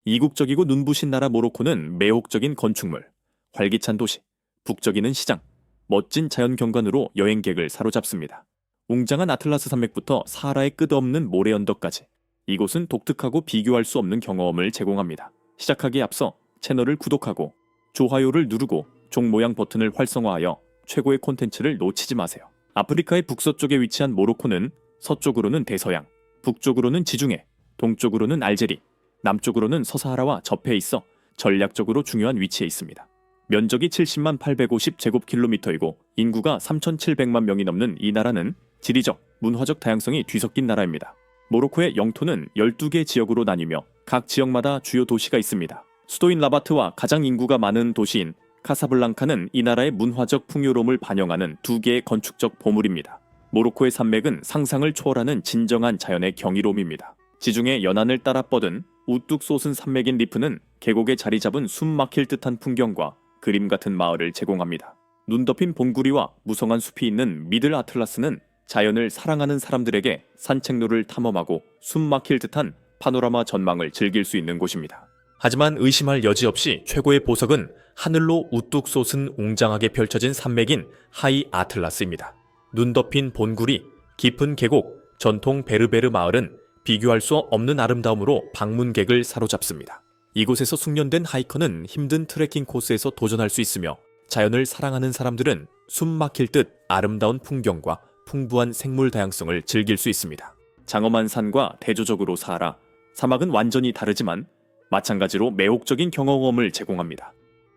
이국적이고 눈부신 나라 모로코는 매혹적인 건축물, 활기찬 도시, 북적이는 시장, 멋진 자연 경관으로 여행객을 사로잡습니다. 웅장한 아틀라스 산맥부터 사하라의 끝없는 모래 언덕까지 이곳은 독특하고 비교할 수 없는 경험을 제공합니다. 시작하기에 앞서 채널을 구독하고 좋아요를 누르고 종 모양 버튼을 활성화하여 최고의 콘텐츠를 놓치지 마세요. 아프리카의 북서쪽에 위치한 모로코는 서쪽으로는 대서양, 북쪽으로는 지중해, 동쪽으로는 알제리, 남쪽으로는 서사하라와 접해 있어 전략적으로 중요한 위치에 있습니다. 면적이 70만 850제곱킬로미터이고 인구가 3,700만 명이 넘는 이 나라는 지리적, 문화적 다양성이 뒤섞인 나라입니다. 모로코의 영토는 12개 지역으로 나뉘며 각 지역마다 주요 도시가 있습니다. 수도인 라바트와 가장 인구가 많은 도시인 카사블랑카는 이 나라의 문화적 풍요로움을 반영하는 두 개의 건축적 보물입니다. 모로코의 산맥은 상상을 초월하는 진정한 자연의 경이로움입니다. 지중해 연안을 따라 뻗은 우뚝 솟은 산맥인 리프는 계곡에 자리 잡은 숨 막힐 듯한 풍경과 그림 같은 마을을 제공합니다. 눈 덮인 봉구리와 무성한 숲이 있는 미들 아틀라스는 자연을 사랑하는 사람들에게 산책로를 탐험하고 숨 막힐 듯한 파노라마 전망을 즐길 수 있는 곳입니다. 하지만 의심할 여지 없이 최고의 보석은 하늘로 우뚝 솟은 웅장하게 펼쳐진 산맥인 하이 아틀라스입니다. 눈 덮인 본구리, 깊은 계곡, 전통 베르베르 마을은 비교할 수 없는 아름다움으로 방문객을 사로잡습니다. 이곳에서 숙련된 하이커는 힘든 트레킹 코스에서 도전할 수 있으며 자연을 사랑하는 사람들은 숨 막힐 듯 아름다운 풍경과 풍부한 생물 다양성을 즐길 수 있습니다. 장엄한 산과 대조적으로 사하라, 사막은 완전히 다르지만 마찬가지로 매혹적인 경험을 제공합니다.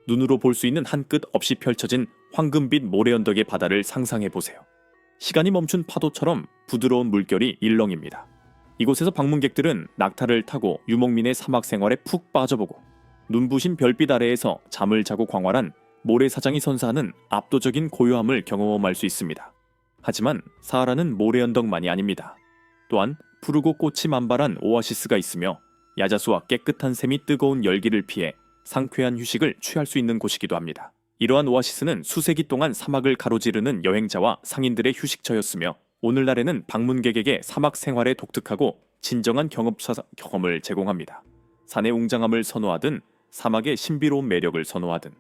눈으로 볼 수 있는 한 끝 없이 펼쳐진 황금빛 모래 언덕의 바다를 상상해 보세요. 시간이 멈춘 파도처럼 부드러운 물결이 일렁입니다. 이곳에서 방문객들은 낙타를 타고 유목민의 사막 생활에 푹 빠져보고 눈부신 별빛 아래에서 잠을 자고 광활한 모래사장이 선사하는 압도적인 고요함을 경험할 수 있습니다. 하지만 사하라는 모래 언덕만이 아닙니다. 또한 푸르고 꽃이 만발한 오아시스가 있으며 야자수와 깨끗한 샘이 뜨거운 열기를 피해 상쾌한 휴식을 취할 수 있는 곳이기도 합니다. 이러한 오아시스는 수세기 동안 사막을 가로지르는 여행자와 상인들의 휴식처였으며 오늘날에는 방문객에게 사막 생활의 독특하고 진정한 경험을 제공합니다. 산의 웅장함을 선호하든 사막의 신비로운 매력을 선호하든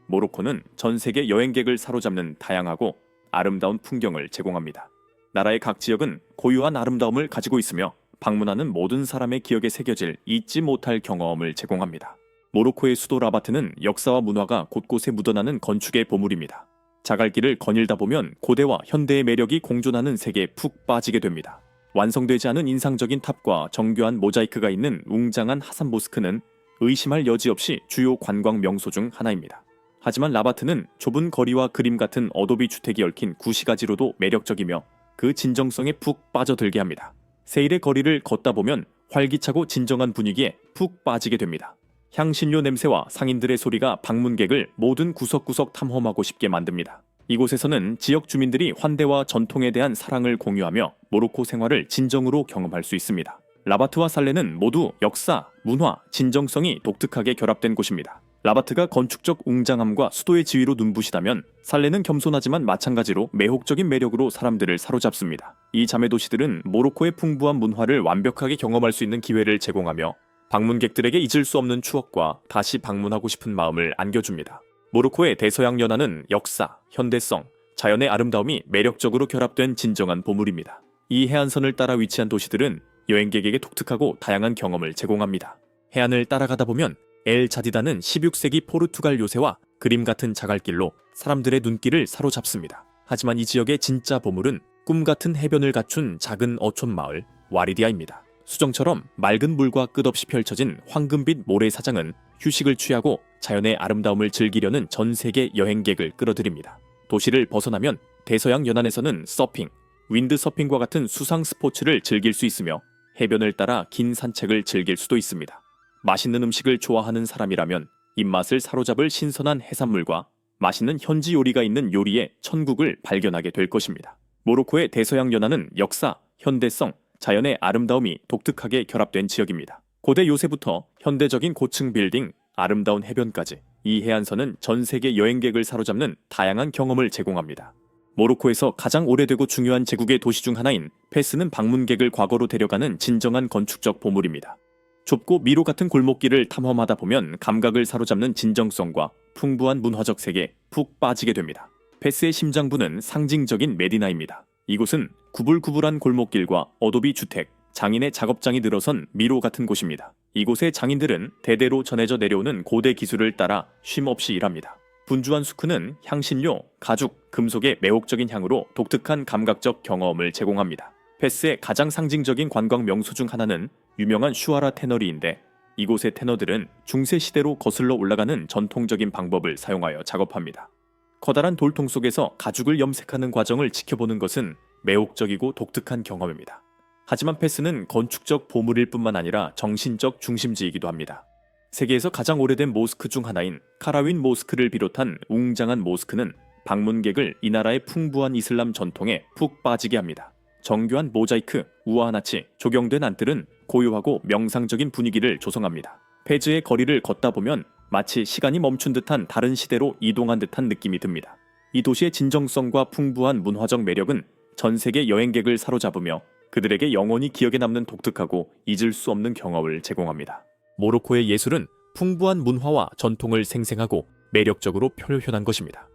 모로코는 전 세계 여행객을 사로잡는 다양하고 아름다운 풍경을 제공합니다. 나라의 각 지역은 고유한 아름다움을 가지고 있으며 방문하는 모든 사람의 기억에 새겨질 잊지 못할 경험을 제공합니다. 모로코의 수도 라바트는 역사와 문화가 곳곳에 묻어나는 건축의 보물입니다. 자갈길을 거닐다 보면 고대와 현대의 매력이 공존하는 세계에 푹 빠지게 됩니다. 완성되지 않은 인상적인 탑과 정교한 모자이크가 있는 웅장한 하산 모스크는 의심할 여지 없이 주요 관광 명소 중 하나입니다. 하지만 라바트는 좁은 거리와 그림 같은 어도비 주택이 얽힌 구시가지로도 매력적이며 그 진정성에 푹 빠져들게 합니다. 세일의 거리를 걷다 보면 활기차고 진정한 분위기에 푹 빠지게 됩니다. 향신료 냄새와 상인들의 소리가 방문객을 모든 구석구석 탐험하고 싶게 만듭니다. 이곳에서는 지역 주민들이 환대와 전통에 대한 사랑을 공유하며 모로코 생활을 진정으로 경험할 수 있습니다. 라바트와 살레는 모두 역사, 문화, 진정성이 독특하게 결합된 곳입니다. 라바트가 건축적 웅장함과 수도의 지위로 눈부시다면 살레는 겸손하지만 마찬가지로 매혹적인 매력으로 사람들을 사로잡습니다. 이 자매 도시들은 모로코의 풍부한 문화를 완벽하게 경험할 수 있는 기회를 제공하며 방문객들에게 잊을 수 없는 추억과 다시 방문하고 싶은 마음을 안겨줍니다. 모로코의 대서양 연안은 역사, 현대성, 자연의 아름다움이 매력적으로 결합된 진정한 보물입니다. 이 해안선을 따라 위치한 도시들은 여행객에게 독특하고 다양한 경험을 제공합니다. 해안을 따라가다 보면 엘 자디다는 16세기 포르투갈 요새와 그림 같은 자갈길로 사람들의 눈길을 사로잡습니다. 하지만 이 지역의 진짜 보물은 꿈같은 해변을 갖춘 작은 어촌 마을 와리디아입니다. 수정처럼 맑은 물과 끝없이 펼쳐진 황금빛 모래사장은 휴식을 취하고 자연의 아름다움을 즐기려는 전 세계 여행객을 끌어들입니다. 도시를 벗어나면 대서양 연안에서는 서핑, 윈드서핑과 같은 수상 스포츠를 즐길 수 있으며 해변을 따라 긴 산책을 즐길 수도 있습니다. 맛있는 음식을 좋아하는 사람이라면 입맛을 사로잡을 신선한 해산물과 맛있는 현지 요리가 있는 요리의 천국을 발견하게 될 것입니다. 모로코의 대서양 연안은 역사, 현대성, 자연의 아름다움이 독특하게 결합된 지역입니다. 고대 요새부터 현대적인 고층 빌딩, 아름다운 해변까지 이 해안선은 전 세계 여행객을 사로잡는 다양한 경험을 제공합니다. 모로코에서 가장 오래되고 중요한 제국의 도시 중 하나인 페스는 방문객을 과거로 데려가는 진정한 건축적 보물입니다. 좁고 미로 같은 골목길을 탐험하다 보면 감각을 사로잡는 진정성과 풍부한 문화적 세계에 푹 빠지게 됩니다. 페스의 심장부는 상징적인 메디나입니다. 이곳은 구불구불한 골목길과 어도비 주택, 장인의 작업장이 늘어선 미로 같은 곳입니다. 이곳의 장인들은 대대로 전해져 내려오는 고대 기술을 따라 쉼없이 일합니다. 분주한 수크는 향신료, 가죽, 금속의 매혹적인 향으로 독특한 감각적 경험을 제공합니다. 페스의 가장 상징적인 관광 명소 중 하나는 유명한 슈아라 테너리인데, 이곳의 테너들은 중세 시대로 거슬러 올라가는 전통적인 방법을 사용하여 작업합니다. 커다란 돌통 속에서 가죽을 염색하는 과정을 지켜보는 것은 매혹적이고 독특한 경험입니다. 하지만 페스는 건축적 보물일 뿐만 아니라 정신적 중심지이기도 합니다. 세계에서 가장 오래된 모스크 중 하나인 카라윈 모스크를 비롯한 웅장한 모스크는 방문객을 이 나라의 풍부한 이슬람 전통에 푹 빠지게 합니다. 정교한 모자이크, 우아하나치, 조경된 안들은 고요하고 명상적인 분위기를 조성합니다. 페즈의 거리를 걷다 보면 마치 시간이 멈춘 듯한 다른 시대로 이동한 듯한 느낌이 듭니다. 이 도시의 진정성과 풍부한 문화적 매력은 전 세계 여행객을 사로잡으며 그들에게 영원히 기억에 남는 독특하고 잊을 수 없는 경험을 제공합니다. 모로코의 예술은 풍부한 문화와 전통을 생생하고 매력적으로 표현한 것입니다.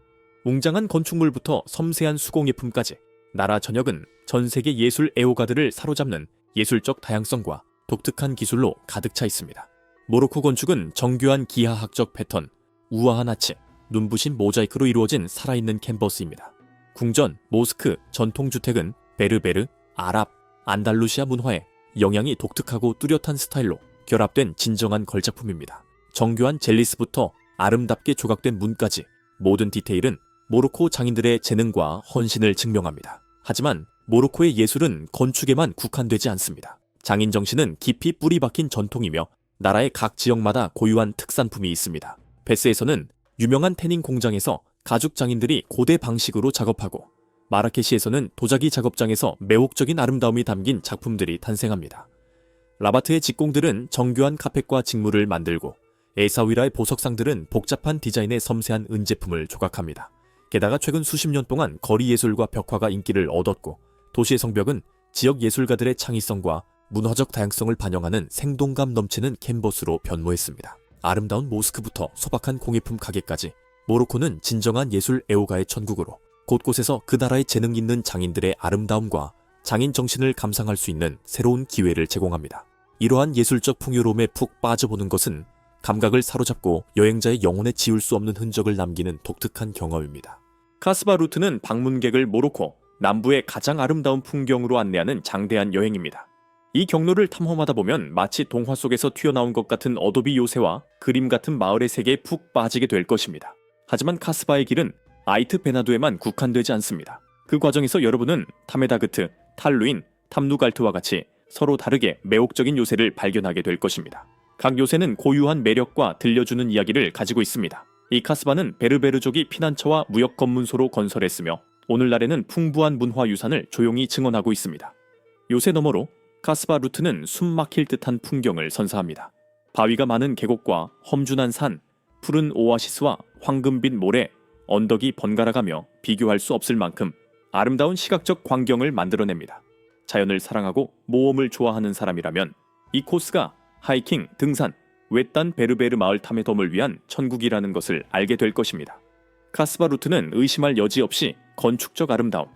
웅장한 건축물부터 섬세한 수공예품까지 나라 전역은 전 세계 예술 애호가들을 사로잡는 예술적 다양성과 독특한 기술로 가득 차 있습니다. 모로코 건축은 정교한 기하학적 패턴, 우아한 아치, 눈부신 모자이크로 이루어진 살아있는 캔버스입니다. 궁전, 모스크, 전통주택은 베르베르, 아랍, 안달루시아 문화의 영향이 독특하고 뚜렷한 스타일로 결합된 진정한 걸작품입니다. 정교한 젤리스부터 아름답게 조각된 문까지 모든 디테일은 모로코 장인들의 재능과 헌신을 증명합니다. 하지만 모로코의 예술은 건축에만 국한되지 않습니다. 장인 정신은 깊이 뿌리 박힌 전통이며 나라의 각 지역마다 고유한 특산품이 있습니다. 페스에서는 유명한 태닝 공장에서 가죽 장인들이 고대 방식으로 작업하고, 마라케시에서는 도자기 작업장에서 매혹적인 아름다움이 담긴 작품들이 탄생합니다. 라바트의 직공들은 정교한 카펫과 직물을 만들고, 에사위라의 보석상들은 복잡한 디자인의 섬세한 은제품을 조각합니다. 게다가 최근 수십 년 동안 거리 예술과 벽화가 인기를 얻었고, 도시의 성벽은 지역 예술가들의 창의성과 문화적 다양성을 반영하는 생동감 넘치는 캔버스로 변모했습니다. 아름다운 모스크부터 소박한 공예품 가게까지 모로코는 진정한 예술 애호가의 천국으로 곳곳에서 그 나라의 재능 있는 장인들의 아름다움과 장인 정신을 감상할 수 있는 새로운 기회를 제공합니다. 이러한 예술적 풍요로움에 푹 빠져보는 것은 감각을 사로잡고 여행자의 영혼에 지울 수 없는 흔적을 남기는 독특한 경험입니다. 카스바 루트는 방문객을 모로코 남부의 가장 아름다운 풍경으로 안내하는 장대한 여행입니다. 이 경로를 탐험하다 보면 마치 동화 속에서 튀어나온 것 같은 어도비 요새와 그림 같은 마을의 세계에 푹 빠지게 될 것입니다. 하지만 카스바의 길은 아이트 베나두에만 국한되지 않습니다. 그 과정에서 여러분은 타메다그트, 탈루인, 탐누갈트와 같이 서로 다르게 매혹적인 요새를 발견하게 될 것입니다. 각 요새는 고유한 매력과 들려주는 이야기를 가지고 있습니다. 이 카스바는 베르베르족이 피난처와 무역 검문소로 건설했으며 오늘날에는 풍부한 문화유산을 조용히 증언하고 있습니다. 요새 너머로 카스바 루트는 숨 막힐 듯한 풍경을 선사합니다. 바위가 많은 계곡과 험준한 산, 푸른 오아시스와 황금빛 모래, 언덕이 번갈아가며 비교할 수 없을 만큼 아름다운 시각적 광경을 만들어냅니다. 자연을 사랑하고 모험을 좋아하는 사람이라면 이 코스가 하이킹, 등산, 외딴 베르베르 마을 탐험을 위한 천국이라는 것을 알게 될 것입니다. 카스바 루트는 의심할 여지 없이 건축적 아름다움,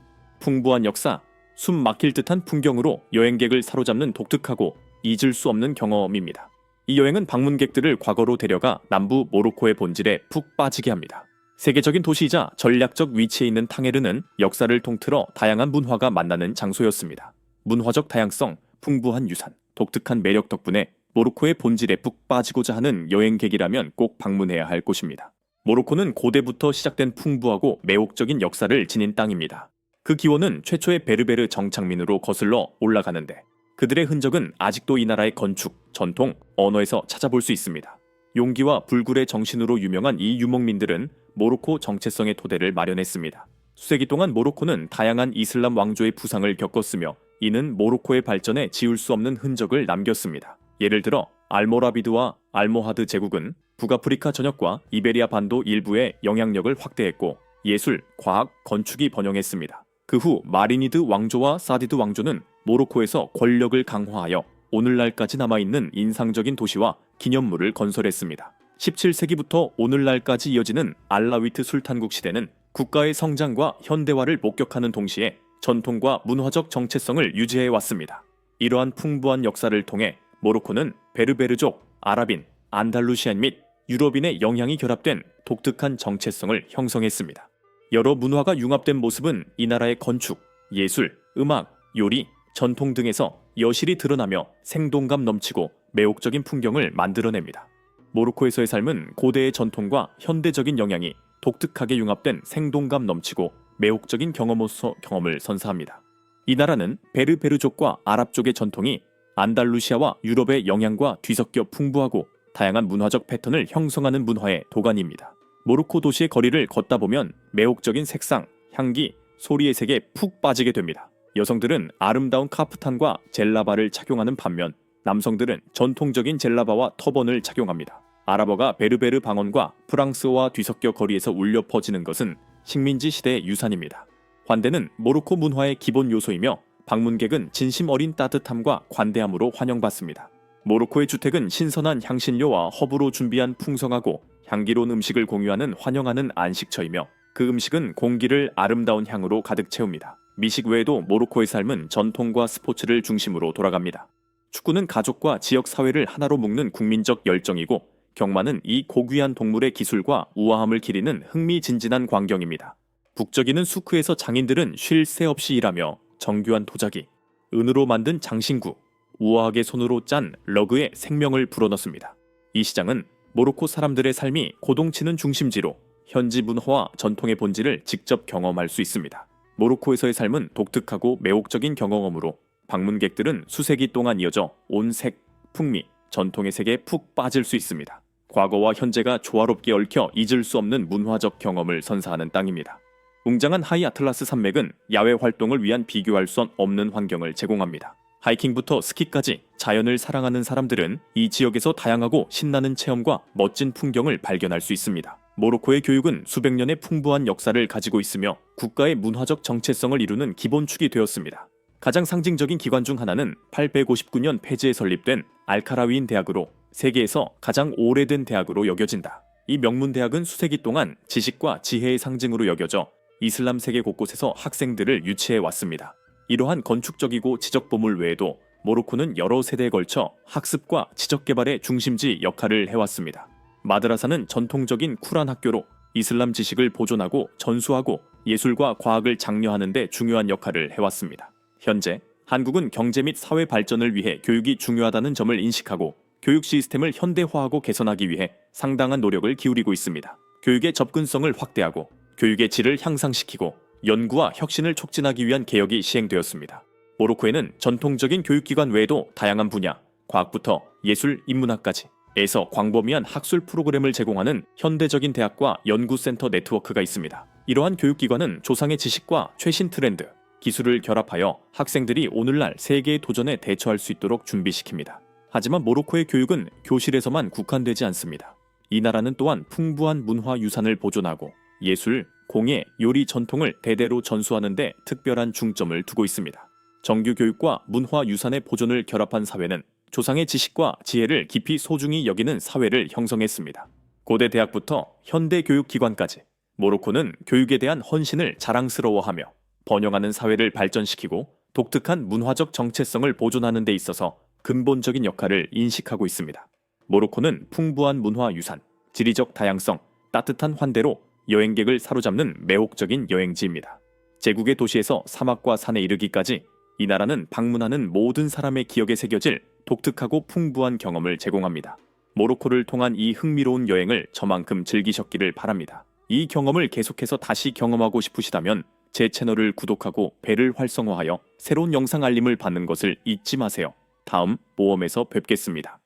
풍부한 역사, 숨 막힐 듯한 풍경으로 여행객을 사로잡는 독특하고 잊을 수 없는 경험입니다. 이 여행은 방문객들을 과거로 데려가 남부 모로코의 본질에 푹 빠지게 합니다. 세계적인 도시이자 전략적 위치에 있는 탕헤르는 역사를 통틀어 다양한 문화가 만나는 장소였습니다. 문화적 다양성, 풍부한 유산, 독특한 매력 덕분에 모로코의 본질에 푹 빠지고자 하는 여행객이라면 꼭 방문해야 할 곳입니다. 모로코는 고대부터 시작된 풍부하고 매혹적인 역사를 지닌 땅입니다. 그 기원은 최초의 베르베르 정착민으로 거슬러 올라가는데 그들의 흔적은 아직도 이 나라의 건축, 전통, 언어에서 찾아볼 수 있습니다. 용기와 불굴의 정신으로 유명한 이 유목민들은 모로코 정체성의 토대를 마련했습니다. 수세기 동안 모로코는 다양한 이슬람 왕조의 부상을 겪었으며 이는 모로코의 발전에 지울 수 없는 흔적을 남겼습니다. 예를 들어 알모라비드와 알모하드 제국은 북아프리카 전역과 이베리아 반도 일부의 영향력을 확대했고 예술, 과학, 건축이 번영했습니다. 그 후 마리니드 왕조와 사디드 왕조는 모로코에서 권력을 강화하여 오늘날까지 남아있는 인상적인 도시와 기념물을 건설했습니다. 17세기부터 오늘날까지 이어지는 알라위트 술탄국 시대는 국가의 성장과 현대화를 목격하는 동시에 전통과 문화적 정체성을 유지해 왔습니다. 이러한 풍부한 역사를 통해 모로코는 베르베르족, 아랍인, 안달루시안 및 유럽인의 영향이 결합된 독특한 정체성을 형성했습니다. 여러 문화가 융합된 모습은 이 나라의 건축, 예술, 음악, 요리, 전통 등에서 여실히 드러나며 생동감 넘치고 매혹적인 풍경을 만들어냅니다. 모로코에서의 삶은 고대의 전통과 현대적인 영향이 독특하게 융합된 생동감 넘치고 매혹적인 경험으로서 경험을 선사합니다. 이 나라는 베르베르족과 아랍족의 전통이 안달루시아와 유럽의 영향과 뒤섞여 풍부하고 다양한 문화적 패턴을 형성하는 문화의 도가니입니다. 모로코 도시의 거리를 걷다 보면 매혹적인 색상, 향기, 소리의 색에 푹 빠지게 됩니다. 여성들은 아름다운 카프탄과 젤라바를 착용하는 반면 남성들은 전통적인 젤라바와 터번을 착용합니다. 아랍어가 베르베르 방언과 프랑스어와 뒤섞여 거리에서 울려 퍼지는 것은 식민지 시대의 유산입니다. 환대는 모로코 문화의 기본 요소이며 방문객은 진심 어린 따뜻함과 관대함으로 환영받습니다. 모로코의 주택은 신선한 향신료와 허브로 준비한 풍성하고 향기로운 음식을 공유하는 환영하는 안식처이며 그 음식은 공기를 아름다운 향으로 가득 채웁니다. 미식 외에도 모로코의 삶은 전통과 스포츠를 중심으로 돌아갑니다. 축구는 가족과 지역 사회를 하나로 묶는 국민적 열정이고 경마는 이 고귀한 동물의 기술과 우아함을 기리는 흥미진진한 광경입니다. 북적이는 수크에서 장인들은 쉴 새 없이 일하며 정교한 도자기, 은으로 만든 장신구, 우아하게 손으로 짠 러그에 생명을 불어넣습니다. 이 시장은 모로코 사람들의 삶이 고동치는 중심지로 현지 문화와 전통의 본질을 직접 경험할 수 있습니다. 모로코에서의 삶은 독특하고 매혹적인 경험으로 방문객들은 수세기 동안 이어져 온 색, 풍미, 전통의 색에 푹 빠질 수 있습니다. 과거와 현재가 조화롭게 얽혀 잊을 수 없는 문화적 경험을 선사하는 땅입니다. 웅장한 하이 아틀라스 산맥은 야외 활동을 위한 비교할 수 없는 환경을 제공합니다. 하이킹부터 스키까지 자연을 사랑하는 사람들은 이 지역에서 다양하고 신나는 체험과 멋진 풍경을 발견할 수 있습니다. 모로코의 교육은 수백 년의 풍부한 역사를 가지고 있으며 국가의 문화적 정체성을 이루는 기본축이 되었습니다. 가장 상징적인 기관 중 하나는 859년 폐지에 설립된 알카라위인 대학으로 세계에서 가장 오래된 대학으로 여겨진다. 이 명문 대학은 수세기 동안 지식과 지혜의 상징으로 여겨져 이슬람 세계 곳곳에서 학생들을 유치해 왔습니다. 이러한 건축적이고 지적 보물 외에도 모로코는 여러 세대에 걸쳐 학습과 지적 개발의 중심지 역할을 해왔습니다. 마드라사는 전통적인 쿨한 학교로 이슬람 지식을 보존하고 전수하고 예술과 과학을 장려하는 데 중요한 역할을 해왔습니다. 현재 한국은 경제 및 사회 발전을 위해 교육이 중요하다는 점을 인식하고 교육 시스템을 현대화하고 개선하기 위해 상당한 노력을 기울이고 있습니다. 교육의 접근성을 확대하고 교육의 질을 향상시키고 연구와 혁신을 촉진하기 위한 개혁이 시행되었습니다. 모로코에는 전통적인 교육기관 외에도 다양한 분야, 과학부터 예술, 인문학까지 에서 광범위한 학술 프로그램을 제공하는 현대적인 대학과 연구센터 네트워크가 있습니다. 이러한 교육기관은 조상의 지식과 최신 트렌드, 기술을 결합하여 학생들이 오늘날 세계의 도전에 대처할 수 있도록 준비시킵니다. 하지만 모로코의 교육은 교실에서만 국한되지 않습니다. 이 나라는 또한 풍부한 문화 유산을 보존하고 예술, 공예, 요리 전통을 대대로 전수하는 데 특별한 중점을 두고 있습니다. 정규 교육과 문화 유산의 보존을 결합한 사회는 조상의 지식과 지혜를 깊이 소중히 여기는 사회를 형성했습니다. 고대 대학부터 현대 교육기관까지 모로코는 교육에 대한 헌신을 자랑스러워하며 번영하는 사회를 발전시키고 독특한 문화적 정체성을 보존하는 데 있어서 근본적인 역할을 인식하고 있습니다. 모로코는 풍부한 문화 유산, 지리적 다양성, 따뜻한 환대로 여행객을 사로잡는 매혹적인 여행지입니다. 제국의 도시에서 사막과 산에 이르기까지 이 나라는 방문하는 모든 사람의 기억에 새겨질 독특하고 풍부한 경험을 제공합니다. 모로코를 통한 이 흥미로운 여행을 저만큼 즐기셨기를 바랍니다. 이 경험을 계속해서 다시 경험하고 싶으시다면 제 채널을 구독하고 벨을 활성화하여 새로운 영상 알림을 받는 것을 잊지 마세요. 다음 모험에서 뵙겠습니다.